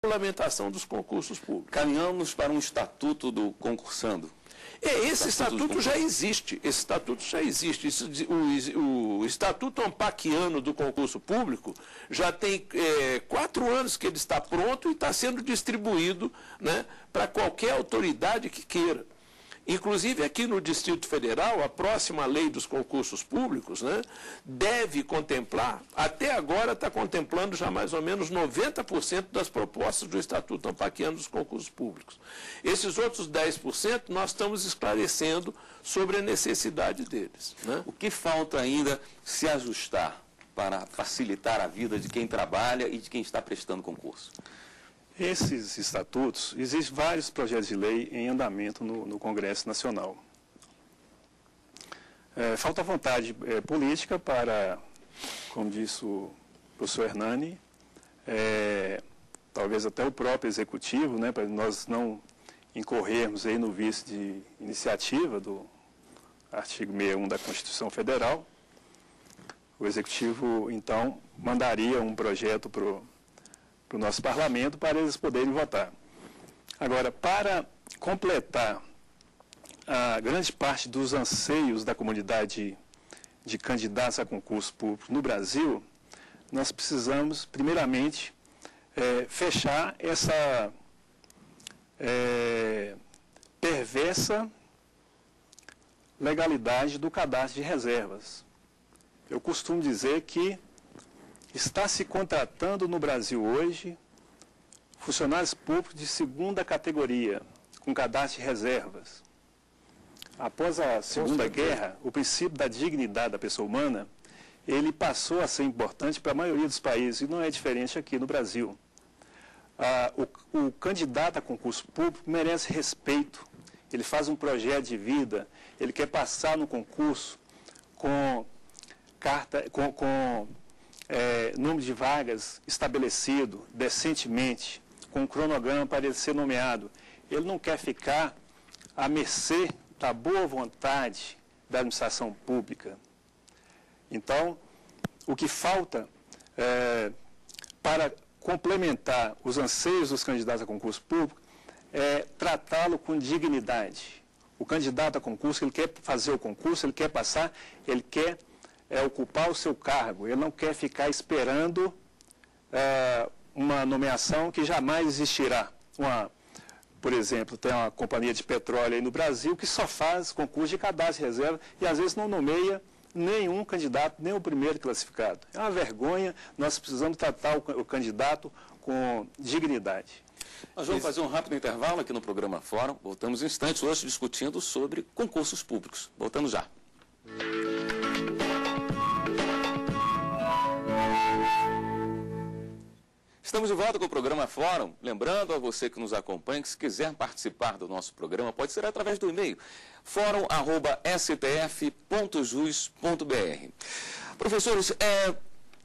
regulamentação dos concursos públicos. Caminhamos para um estatuto do concursando. Esse estatuto já existe. Esse estatuto já existe. O Estatuto Ampaquiano do Concurso Público já tem 4 anos que ele está pronto e está sendo distribuído, né, para qualquer autoridade que queira. Inclusive, aqui no Distrito Federal, a próxima lei dos concursos públicos, né, deve contemplar, até agora está contemplando já mais ou menos 90% das propostas do Estatuto Ampaquiano dos concursos públicos. Esses outros 10% nós estamos esclarecendo sobre a necessidade deles, né? O que falta ainda se ajustar para facilitar a vida de quem trabalha e de quem está prestando concurso? Esses estatutos, existem vários projetos de lei em andamento no Congresso Nacional. Falta vontade política para, como disse o professor Hernani, talvez até o próprio Executivo, né, para nós não incorrermos aí no vício de iniciativa do artigo 61 da Constituição Federal. O Executivo, então, mandaria um projeto para o nosso parlamento para eles poderem votar. Agora, para completar a grande parte dos anseios da comunidade de candidatos a concurso público no Brasil, nós precisamos, primeiramente, fechar essa perversa legalidade do cadastro de reservas. Eu costumo dizer que está se contratando no Brasil hoje funcionários públicos de segunda categoria, com cadastro de reservas. Após a Segunda Guerra, o princípio da dignidade da pessoa humana, ele passou a ser importante para a maioria dos países, e não é diferente aqui no Brasil. O candidato a concurso público merece respeito, ele faz um projeto de vida, ele quer passar no concurso com número de vagas estabelecido decentemente, com um cronograma para ele ser nomeado. Ele não quer ficar à mercê da boa vontade da administração pública. Então, o que falta para complementar os anseios dos candidatos a concurso público é tratá-lo com dignidade. O candidato a concurso, ele quer fazer o concurso, ele quer passar, ele quer ocupar o seu cargo, ele não quer ficar esperando uma nomeação que jamais existirá. Por exemplo, tem uma companhia de petróleo aí no Brasil que só faz concurso de cadastro de reserva e às vezes não nomeia nenhum candidato, nem o primeiro classificado. É uma vergonha, nós precisamos tratar o candidato com dignidade. Nós vamos fazer um rápido intervalo aqui no programa Fórum. Voltamos em instantes hoje discutindo sobre concursos públicos. Voltamos já. Estamos de volta com o programa Fórum. Lembrando a você que nos acompanha que se quiser participar do nosso programa, pode ser através do e-mail forum@stf.jus.br. Professores,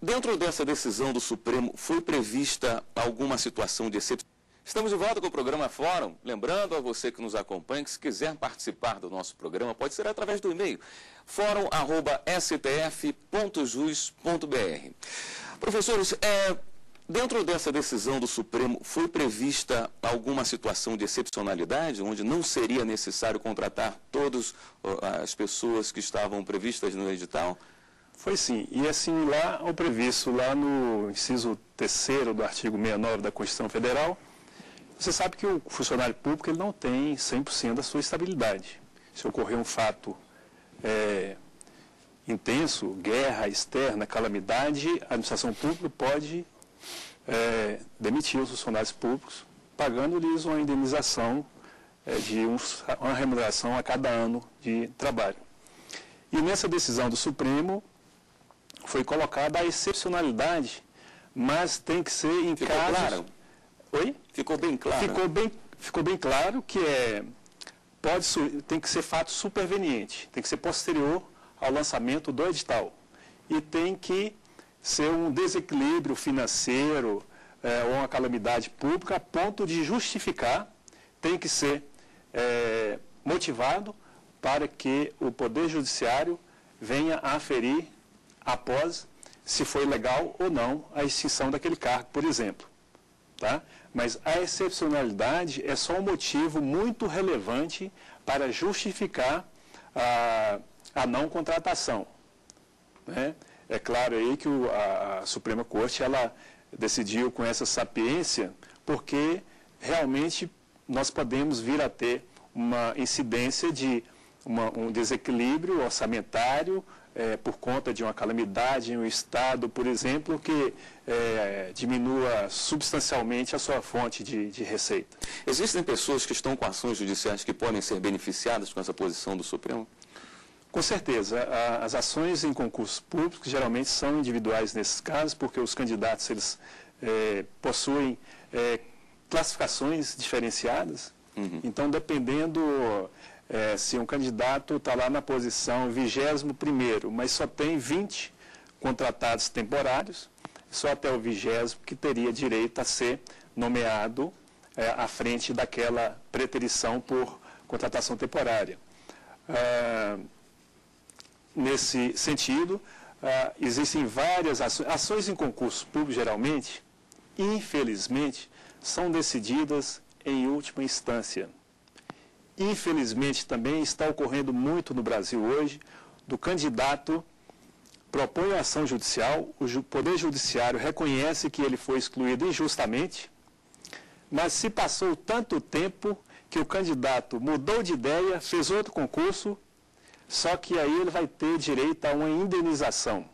dentro dessa decisão do Supremo, foi prevista alguma situação de exceção? Estamos de volta com o programa Fórum. Lembrando a você que nos acompanha que se quiser participar do nosso programa, pode ser através do e-mail forum@stf.jus.br. Professores, dentro dessa decisão do Supremo, foi prevista alguma situação de excepcionalidade, onde não seria necessário contratar todas as pessoas que estavam previstas no edital? Foi sim, e é similar ao previsto lá no inciso 3º do artigo 69 da Constituição Federal. Você sabe que o funcionário público ele não tem 100% da sua estabilidade. Se ocorrer um fato intenso, guerra externa, calamidade, a administração pública pode demitir os funcionários públicos, pagando-lhes uma indenização de uma remuneração a cada ano de trabalho. E nessa decisão do Supremo foi colocada a excepcionalidade, mas tem que ser em casos... Claro? Oi? Ficou bem claro? Ficou bem claro que tem que ser fato superveniente, tem que ser posterior ao lançamento do edital. E tem que ser um desequilíbrio financeiro ou uma calamidade pública a ponto de justificar, tem que ser motivado para que o Poder Judiciário venha a aferir após se foi legal ou não a extinção daquele cargo, por exemplo. tá? Mas a excepcionalidade é só um motivo muito relevante para justificar a não contratação, né? É claro aí que a Suprema Corte ela decidiu com essa sapiência porque realmente nós podemos vir a ter uma incidência de um desequilíbrio orçamentário por conta de uma calamidade em um estado, por exemplo, que diminua substancialmente a sua fonte de receita. Existem pessoas que estão com ações judiciais que podem ser beneficiadas com essa posição do Supremo? Com certeza. As ações em concursos públicos geralmente são individuais nesses casos, porque os candidatos eles possuem classificações diferenciadas. Uhum. Então, dependendo se um candidato está lá na posição 21º, mas só tem 20 contratados temporários, só até o 20º que teria direito a ser nomeado à frente daquela preterição por contratação temporária. Nesse sentido, existem várias ações em concurso público, geralmente, infelizmente, são decididas em última instância. Infelizmente, também está ocorrendo muito no Brasil hoje, do candidato propõe a ação judicial, o Poder Judiciário reconhece que ele foi excluído injustamente, mas se passou tanto tempo que o candidato mudou de ideia, fez outro concurso, só que aí ele vai ter direito a uma indenização.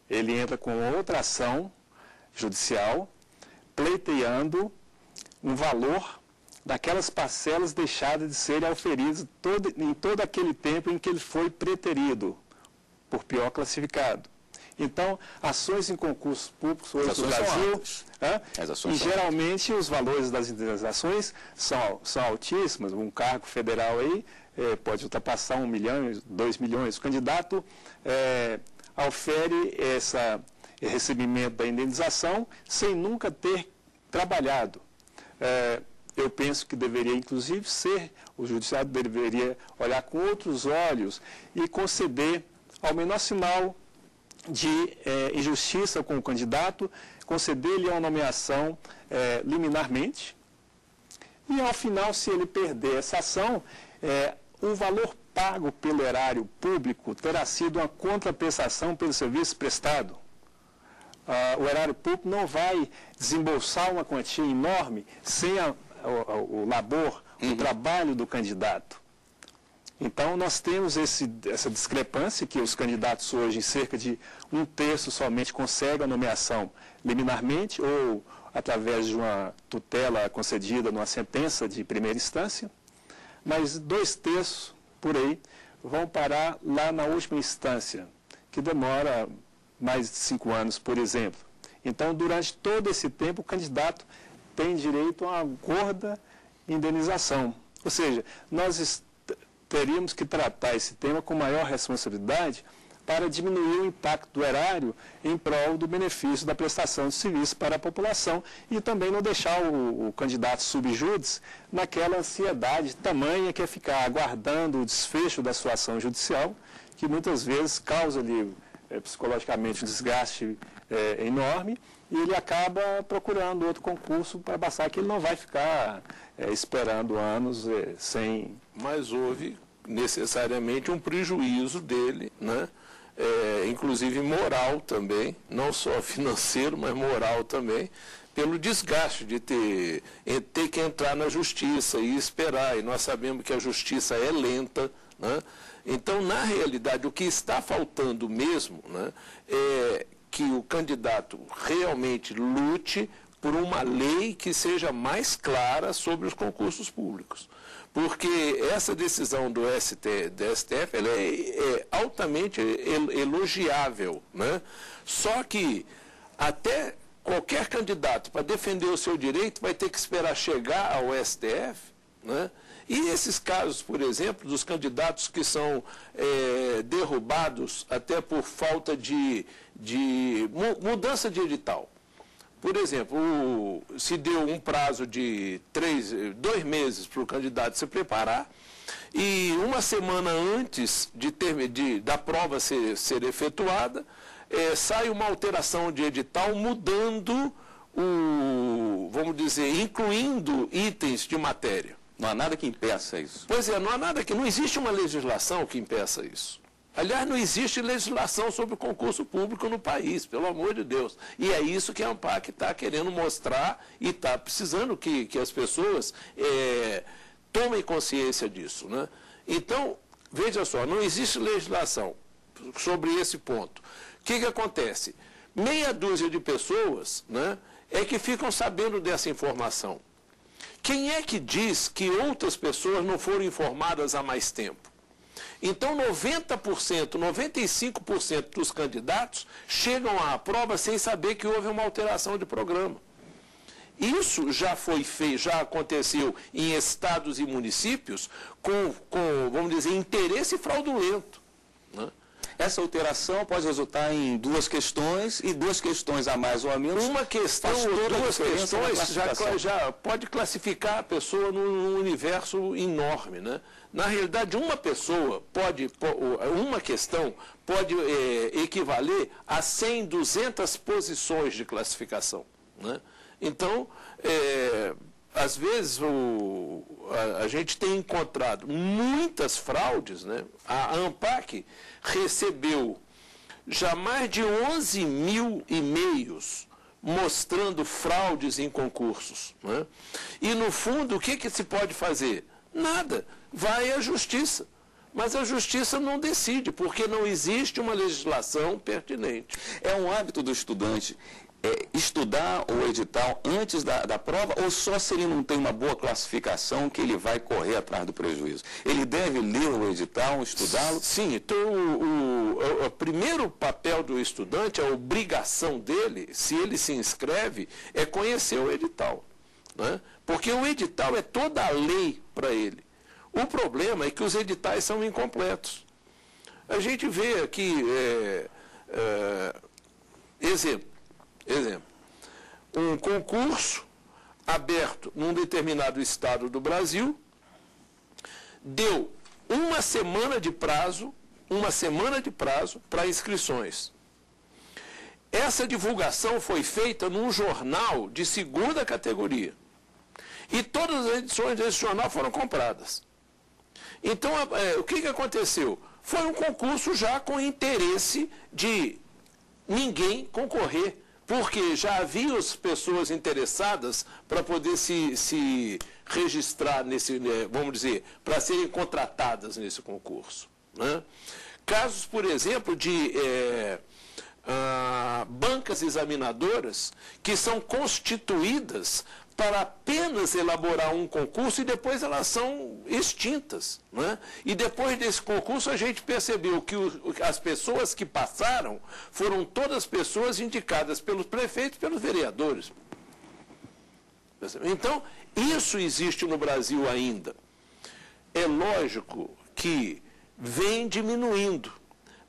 Ele entra com outra ação judicial, pleiteando um valor daquelas parcelas deixadas de serem auferidas em todo aquele tempo em que ele foi preterido, por pior classificado. Então, ações em concursos públicos hoje no Brasil, e geralmente os valores das indenizações são altíssimos. Um cargo federal aí pode ultrapassar 1 milhão, 2 milhões. O candidato aufere esse recebimento da indenização sem nunca ter trabalhado. Eu penso que deveria, inclusive, o judiciário deveria olhar com outros olhos e conceder, ao menor sinal de injustiça com o candidato, conceder-lhe uma nomeação liminarmente. E, ao final, se ele perder essa ação, o valor pago pelo erário público terá sido uma contraprestação pelo serviço prestado. O erário público não vai desembolsar uma quantia enorme sem o labor, o trabalho do candidato. Então, nós temos essa discrepância que os candidatos hoje, cerca de 1/3 somente, conseguem a nomeação liminarmente ou através de uma tutela concedida numa sentença de primeira instância, mas 2/3 por aí vão parar lá na última instância, que demora mais de 5 anos, por exemplo. Então, durante todo esse tempo, o candidato tem direito a uma gorda indenização. Ou seja, nós teríamos que tratar esse tema com maior responsabilidade para diminuir o impacto do erário em prol do benefício da prestação de serviço para a população e também não deixar o candidato sub judice naquela ansiedade tamanha que é ficar aguardando o desfecho da sua ação judicial, que muitas vezes causa-lhe psicologicamente um desgaste enorme, e ele acaba procurando outro concurso para passar, que ele não vai ficar esperando anos sem... Mas houve necessariamente um prejuízo dele, né? Inclusive moral também, não só financeiro, mas moral também, pelo desgaste de ter que entrar na justiça e esperar, e nós sabemos que a justiça é lenta, né? Então, na realidade, o que está faltando mesmo, né, é que o candidato realmente lute por uma lei que seja mais clara sobre os concursos públicos. Porque essa decisão do STF ela é altamente elogiável, né? Só que até qualquer candidato, para defender o seu direito, vai ter que esperar chegar ao STF, né? E esses casos, por exemplo, dos candidatos que são derrubados até por falta de mudança de edital. Por exemplo, se deu um prazo de 2 meses para o candidato se preparar, e uma semana antes da prova ser efetuada, sai uma alteração de edital mudando vamos dizer, incluindo itens de matéria. Não há nada que impeça isso. Pois é, não existe uma legislação que impeça isso. Aliás, não existe legislação sobre o concurso público no país, pelo amor de Deus. E é isso que a ANPAC está querendo mostrar e está precisando que as pessoas tomem consciência disso, né? Então, veja só, não existe legislação sobre esse ponto. O que acontece? Meia dúzia de pessoas, né, é que ficam sabendo dessa informação. Quem é que diz que outras pessoas não foram informadas há mais tempo? Então, 90%, 95% dos candidatos chegam à prova sem saber que houve uma alteração de programa. Isso já foi feito, já aconteceu em estados e municípios com vamos dizer, interesse fraudulento, né? Essa alteração pode resultar em duas questões, e duas questões a mais ou a menos. Uma questão ou duas questões já pode classificar a pessoa num universo enorme, né? Na realidade, uma questão pode equivaler a 100, 200 posições de classificação, né? Então, às vezes a gente tem encontrado muitas fraudes, né? A ANPAC recebeu já mais de 11 mil e-mails mostrando fraudes em concursos, né? E, no fundo, o que se pode fazer? Nada. Vai à justiça. Mas a justiça não decide, porque não existe uma legislação pertinente. É um hábito do estudante estudar o edital antes da prova, ou só se ele não tem uma boa classificação que ele vai correr atrás do prejuízo? Ele deve ler o edital, estudá-lo? Sim, então o primeiro papel do estudante, a obrigação dele, se ele se inscreve, é conhecer o edital, né? Porque o edital é toda a lei para ele. O problema é que os editais são incompletos. A gente vê aqui, exemplo, um concurso aberto num determinado estado do Brasil, deu uma semana de prazo para inscrições. Essa divulgação foi feita num jornal de segunda categoria. E todas as edições desse jornal foram compradas. Então, o que aconteceu? Foi um concurso já com interesse de ninguém concorrer, porque já havia as pessoas interessadas para poder se registrar nesse, vamos dizer, para serem contratadas nesse concurso, né? Casos, por exemplo, de bancas examinadoras que são constituídas para apenas elaborar um concurso e depois elas são extintas, né? E depois desse concurso a gente percebeu que as pessoas que passaram foram todas pessoas indicadas pelos prefeitos e pelos vereadores. Então, isso existe no Brasil ainda. É lógico que vem diminuindo,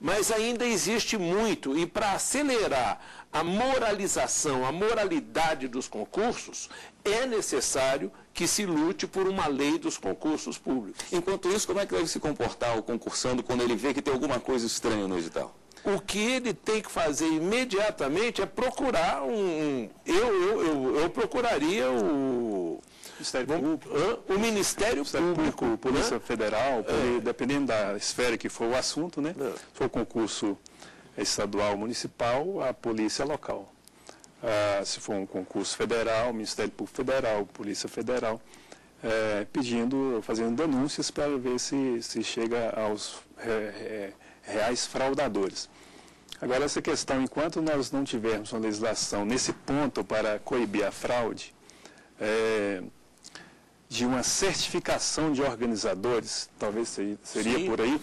mas ainda existe muito, e para acelerar a moralização, a moralidade dos concursos, é necessário que se lute por uma lei dos concursos públicos. Enquanto isso, como é que deve se comportar o concursando quando ele vê que tem alguma coisa estranha no edital? O que ele tem que fazer imediatamente é procurar eu procuraria o Ministério Público, Polícia Federal, dependendo da esfera que for o assunto, né? Se for concurso estadual, municipal, a polícia local. Se for um concurso federal, Ministério Público Federal, Polícia Federal, fazendo denúncias para ver se chega aos reais fraudadores. Agora, essa questão, enquanto nós não tivermos uma legislação nesse ponto para coibir a fraude, de uma certificação de organizadores, talvez seria Sim. por aí.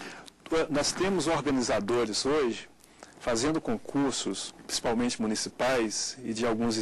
Nós temos organizadores hoje fazendo concursos, principalmente municipais e de alguns